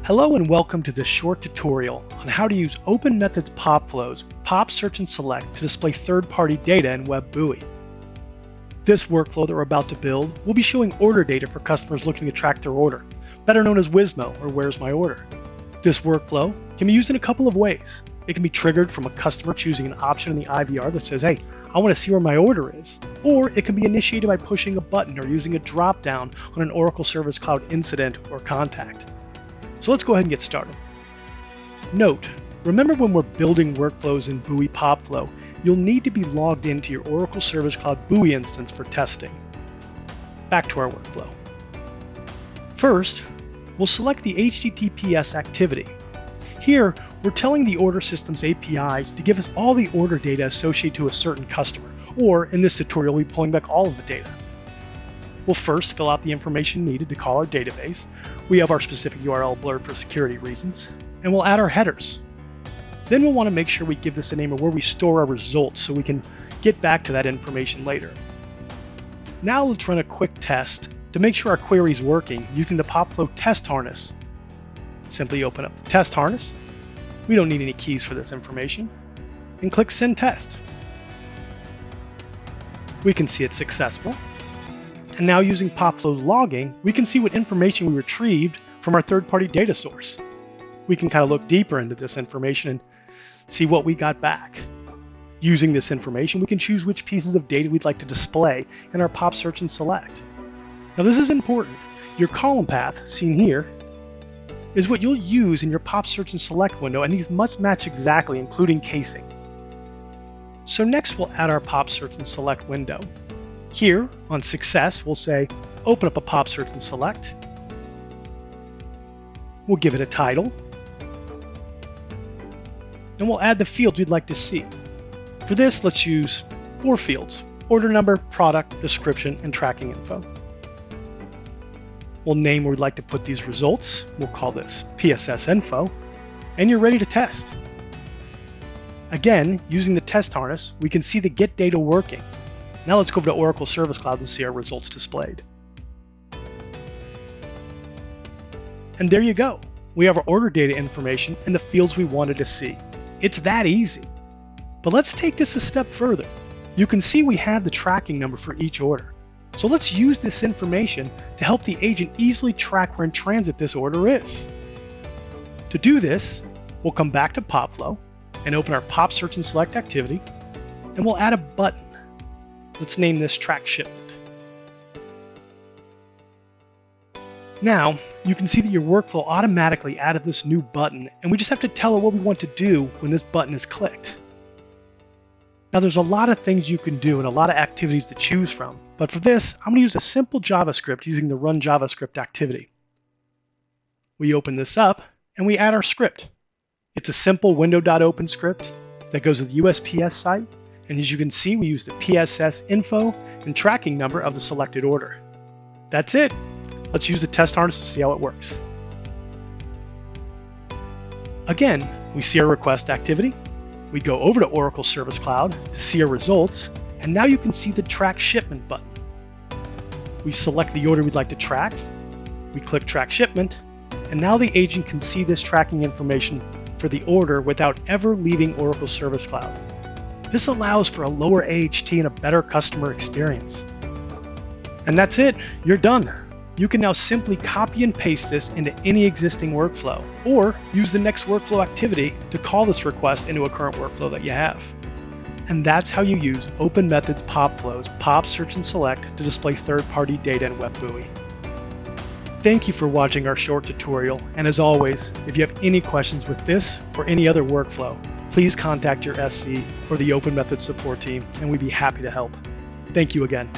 Hello and welcome to this short tutorial on how to use Open Methods PopFlow's Pop Search and Select to display third-party data in Web Bui. This workflow that we're about to build will be showing order data for customers looking to track their order, better known as Wizmo or Where's My Order. This workflow can be used in a couple of ways. It can be triggered from a customer choosing an option in the IVR that says, hey, I want to see where my order is. Or it can be initiated by pushing a button or using a drop-down on an Oracle Service Cloud incident or contact. So let's go ahead and get started. Note, remember when we're building workflows in Bui PopFlow, you'll need to be logged into your Oracle Service Cloud Bui instance for testing. Back to our workflow. First, we'll select the HTTPS activity. Here, we're telling the order system's API to give us all the order data associated to a certain customer, or in this tutorial, we'll be pulling back all of the data. We'll first fill out the information needed to call our database. We have our specific URL blurred for security reasons, and we'll add our headers. Then we'll want to make sure we give this a name of where we store our results so we can get back to that information later. Now let's run a quick test to make sure our query is working using the PopFlow test harness. Simply open up the test harness. We don't need any keys for this information, and click Send Test. We can see it's successful. And now using PopFlow's logging, we can see what information we retrieved from our third-party data source. We can kind of look deeper into this information and see what we got back. Using this information, we can choose which pieces of data we'd like to display in our Pop Search and Select. Now this is important. Your column path, seen here, is what you'll use in your Pop Search and Select window, and these must match exactly, including casing. So next we'll add our Pop Search and Select window. Here, on Success, we'll say, open up a Pop Search and Select. We'll give it a title. And we'll add the field we'd like to see. For this, let's use 4 fields: order number, product, description, and tracking info. We'll name where we'd like to put these results. We'll call this PSS info. And you're ready to test. Again, using the test harness, we can see the get data working. Now let's go over to Oracle Service Cloud and see our results displayed. And there you go. We have our order data information and the fields we wanted to see. It's that easy. But let's take this a step further. You can see we have the tracking number for each order. So let's use this information to help the agent easily track where in transit this order is. To do this, we'll come back to PopFlow and open our Pop Search and Select activity, and we'll add a button. Let's name this Track Shipment. Now, you can see that your workflow automatically added this new button, and we just have to tell it what we want to do when this button is clicked. Now, there's a lot of things you can do and a lot of activities to choose from, but for this, I'm going to use a simple JavaScript using the Run JavaScript activity. We open this up, and we add our script. It's a simple window.open script that goes to the USPS site. And as you can see, we use the PSS info and tracking number of the selected order. That's it. Let's use the test harness to see how it works. Again, we see our request activity. We go over to Oracle Service Cloud to see our results, and now you can see the Track Shipment button. We select the order we'd like to track. We click Track Shipment, and now the agent can see this tracking information for the order without ever leaving Oracle Service Cloud. This allows for a lower AHT and a better customer experience. And that's it, you're done. You can now simply copy and paste this into any existing workflow, or use the next workflow activity to call this request into a current workflow that you have. And that's how you use Open Methods PopFlow's Pop Search and Select to display third-party data in Web Bui. Thank you for watching our short tutorial, and as always, if you have any questions with this or any other workflow, please contact your SC or the Open Methods support team, and we'd be happy to help. Thank you again.